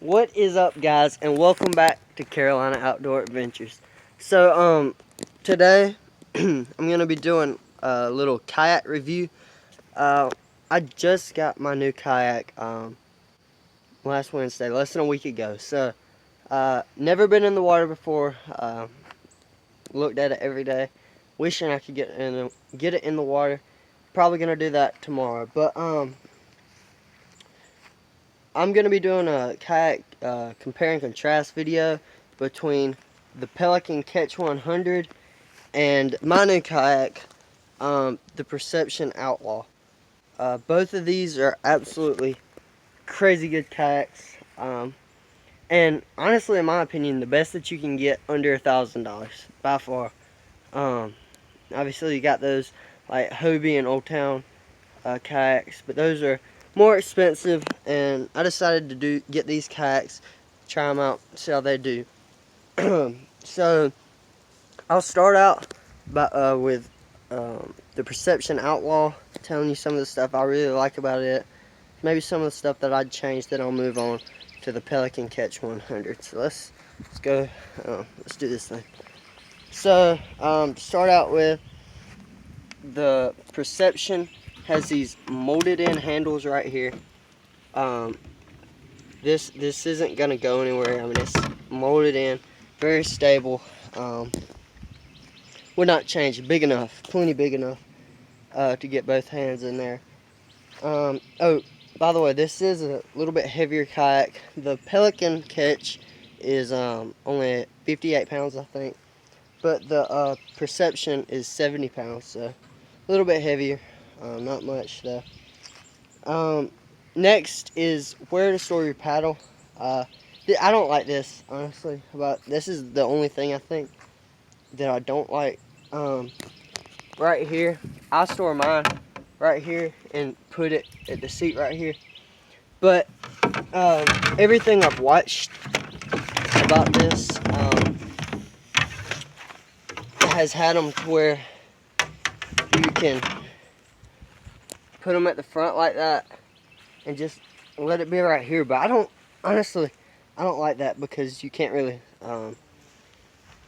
What is up, guys, and welcome back to Carolina Outdoor Adventures. So, today I'm gonna be doing a little kayak review. I just got my new kayak last Wednesday, less than a week ago. So, never been in the water before. Looked at it every day, wishing I could get it in the water. Probably gonna do that tomorrow, but I'm going to be doing a kayak compare and contrast video between the Pelican Catch 100 and my new kayak, the Perception Outlaw. Both of these are absolutely crazy good kayaks. And honestly, in my opinion, the best that you can get under $1,000 by far. Obviously, you got those like Hobie and Old Town kayaks, but those are more expensive, and I decided to get these kayaks, try them out, see how they do. So I'll start out with the Perception Outlaw, telling you some of the stuff I really like about it, maybe some of the stuff that I'd change. Then I'll move on to the Pelican Catch 100. So let's go. Let's do this thing. So to start out with, the Perception has these molded in handles right here. This isn't gonna go anywhere. I mean, it's molded in, very stable. Would not change. Big enough, plenty big enough to get both hands in there. Oh, by the way, this is a little bit heavier kayak. The Pelican Catch is only 58 pounds, I think, but the Perception is 70 pounds, so a little bit heavier. Not much though. Next is where to store your paddle. I don't like this, honestly. This is the only thing I think that I don't like. Right here, I store mine right here and put it at the seat right here. But everything I've watched about this has had them to where you can put them at the front like that and just let it be right here. But I don't like that, because you can't really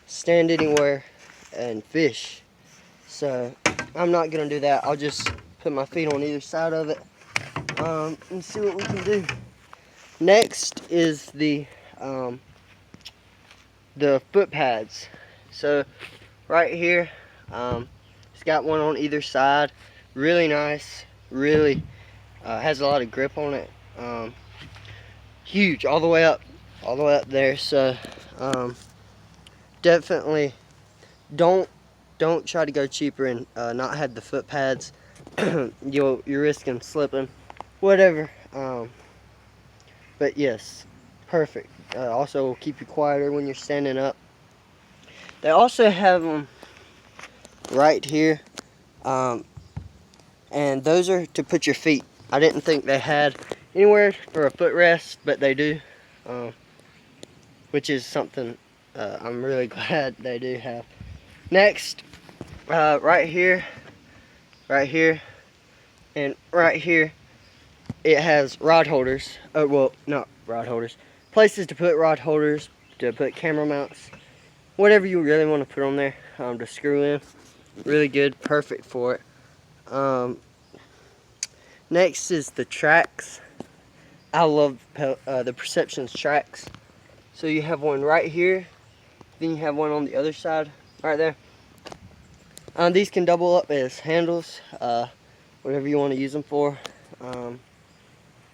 stand anywhere and fish. So I'm not gonna do that. I'll just put my feet on either side of it and see what we can do. Next is the foot pads. So right here, it's got one on either side. Really nice. Really has a lot of grip on it. Huge, all the way up there. So definitely don't try to go cheaper and not have the foot pads. You're risking slipping, whatever. But yes, perfect. Also will keep you quieter when you're standing up. They also have them right here, and those are to put your feet. I didn't think they had anywhere for a footrest, but they do, which is something I'm really glad they do have. Next, right here, and right here, it has rod holders. Oh, well, not rod holders. Places to put rod holders, to put camera mounts, whatever you really want to put on there, to screw in. Really good, perfect for it. Next is the tracks. I love the Perception's tracks. So you have one right here, then you have one on the other side, right there. These can double up as handles, whatever you want to use them for.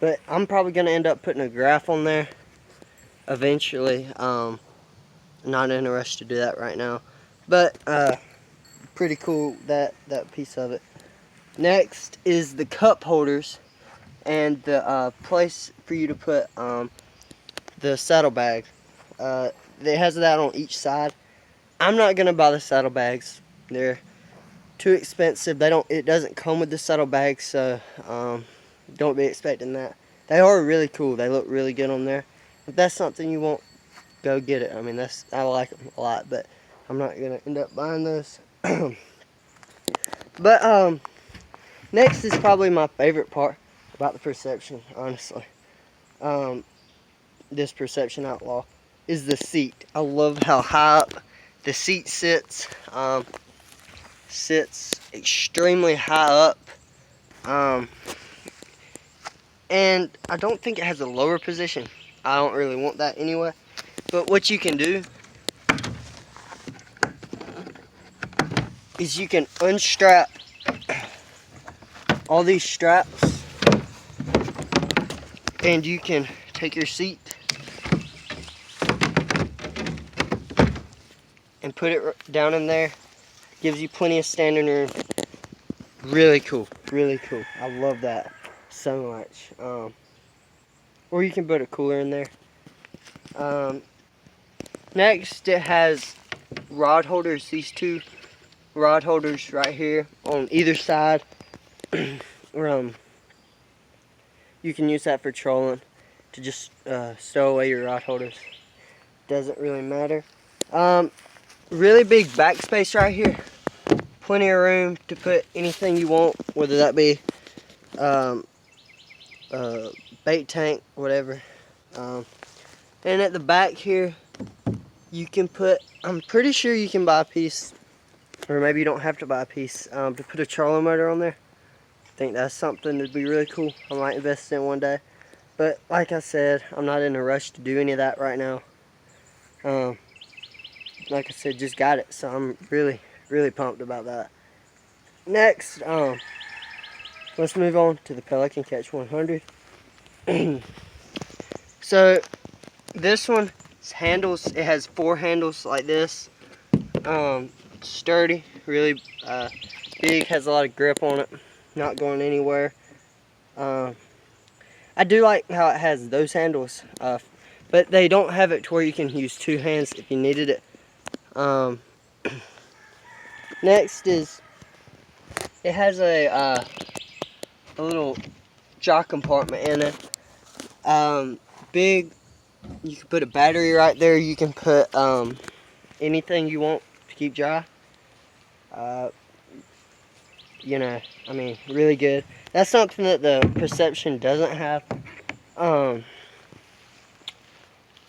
But I'm probably going to end up putting a graph on there eventually. Not in a rush to do that right now, but pretty cool, that piece of it. Next is the cup holders and the place for you to put the saddlebag. It has that on each side. I'm not gonna buy the saddlebags. They're too expensive. It doesn't come with the saddlebags, so don't be expecting that. They are really cool. They look really good on there. If that's something you want, go get it. I mean, I like them a lot, but I'm not gonna end up buying those. But next is probably my favorite part about the Perception, honestly. this Perception Outlaw is the seat. I love how high up the seat sits. Sits extremely high up. And I don't think it has a lower position. I don't really want that anyway. But what you can do is you can unstrap all these straps, and you can take your seat and put it down in there. Gives you plenty of standing room. Really cool, really cool. I love that so much. Or you can put a cooler in there. Next, it has rod holders. These two rod holders right here on either side. You can use that for trolling, to just stow away your rod holders. Doesn't really matter. Really big backspace right here. Plenty of room to put anything you want, whether that be bait tank, whatever. And at the back here, you can put, I'm pretty sure you can buy a piece, or maybe you don't have to buy a piece, to put a trolling motor on there. I think that's something that'd be really cool. I might invest in one day. But like I said, I'm not in a rush to do any of that right now. Like I said, just got it, so I'm really, really pumped about that. Next, let's move on to the Pelican Catch 100. So this one handles, it has 4 handles like this. Sturdy, really big, has a lot of grip on it, not going anywhere. I do like how it has those handles, but they don't have it to where you can use 2 hands if you needed it. Next is, it has a little jaw compartment in it. Big, you can put a battery right there. You can put anything you want to keep dry. You know, I mean, really good. That's something that the Perception doesn't have.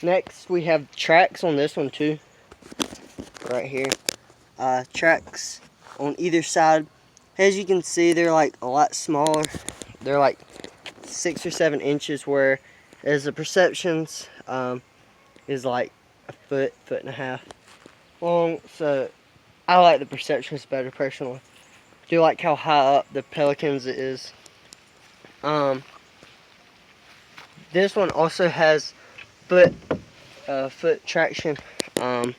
Next, we have tracks on this one too. Right here. Tracks on either side. As you can see, they're like a lot smaller. They're like 6 or 7 inches, where as the Perceptions is like a foot and a half long. So I like the Perceptions better personally. Do like how high up the Pelicans it is. This one also has foot traction, to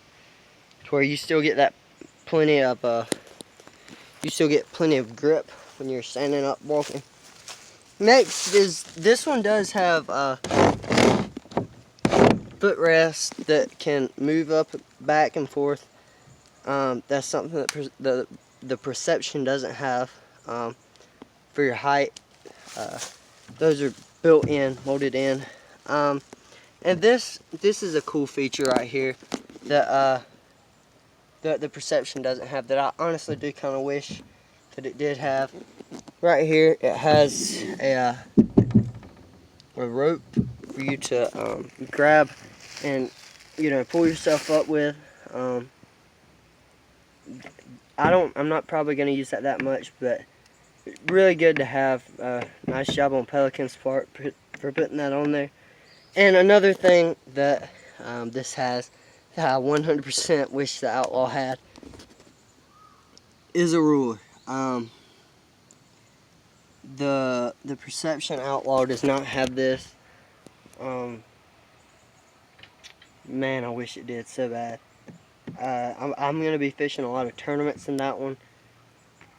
where you still get that plenty of grip when you're standing up walking. Next is, this one does have footrest that can move up, back and forth. That's something that the Perception doesn't have, for your height. Those are built in, molded in. And this is a cool feature right here that the Perception doesn't have, that I honestly do kind of wish that it did have. Right here, it has a rope for you to grab and, you know, pull yourself up with. I'm not probably going to use that much, but really good to have. Nice job on Pelican's part for putting that on there. And another thing that this has, that I 100% wish the Outlaw had, is a ruler. The Perception Outlaw does not have this. Man, I wish it did so bad. I'm going to be fishing a lot of tournaments in that one.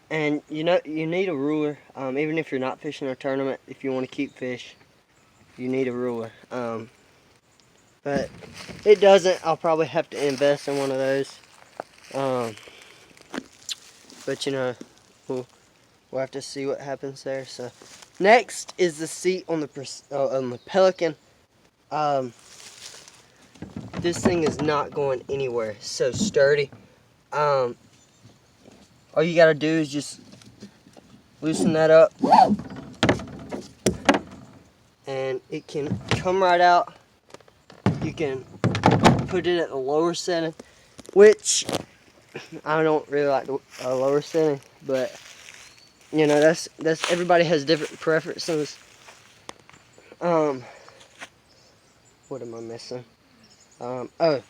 And you know, you need a ruler, even if you're not fishing a tournament. If you want to keep fish, you need a ruler. But it doesn't. I'll probably have to invest in one of those. But you know, we'll have to see what happens there. So next is the seat on the Pelican. This thing is not going anywhere. It's so sturdy. All you gotta do is just loosen that up, and it can come right out you can put it at the lower setting, which I don't really like the lower setting, but you know, that's everybody has different preferences. What am I missing? Oh,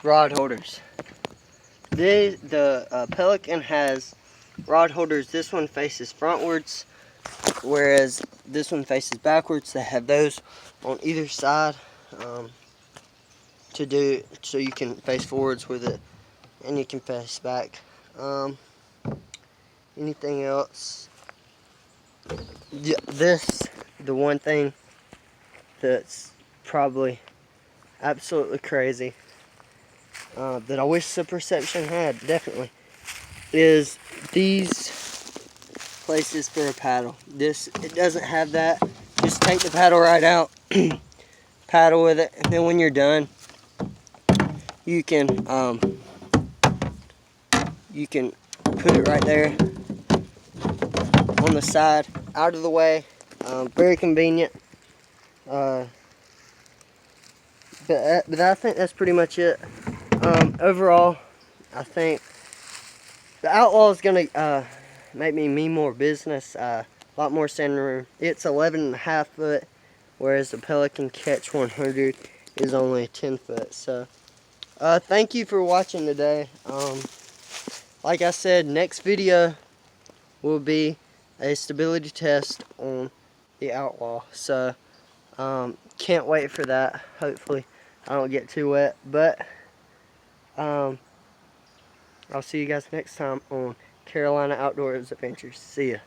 rod holders. The Pelican has rod holders. This one faces frontwards, whereas this one faces backwards. They have those on either side so you can face forwards with it, and you can face back. Anything else? Yeah, the one thing that's probably absolutely crazy that I wish the Perception had, definitely, is these places for a paddle. It doesn't have that. Just take the paddle right out, paddle with it, and then when you're done, you can put it right there on the side, out of the way. Very convenient. But I think that's pretty much it. Overall, I think the Outlaw is gonna make me more business. A lot more standing room. It's 11.5 foot, whereas the Pelican Catch 100 is only 10 foot. So, thank you for watching today. Like I said, next video will be a stability test on the Outlaw. So, can't wait for that. Hopefully, I don't get too wet. But, I'll see you guys next time on Carolina Outdoors Adventures. See ya.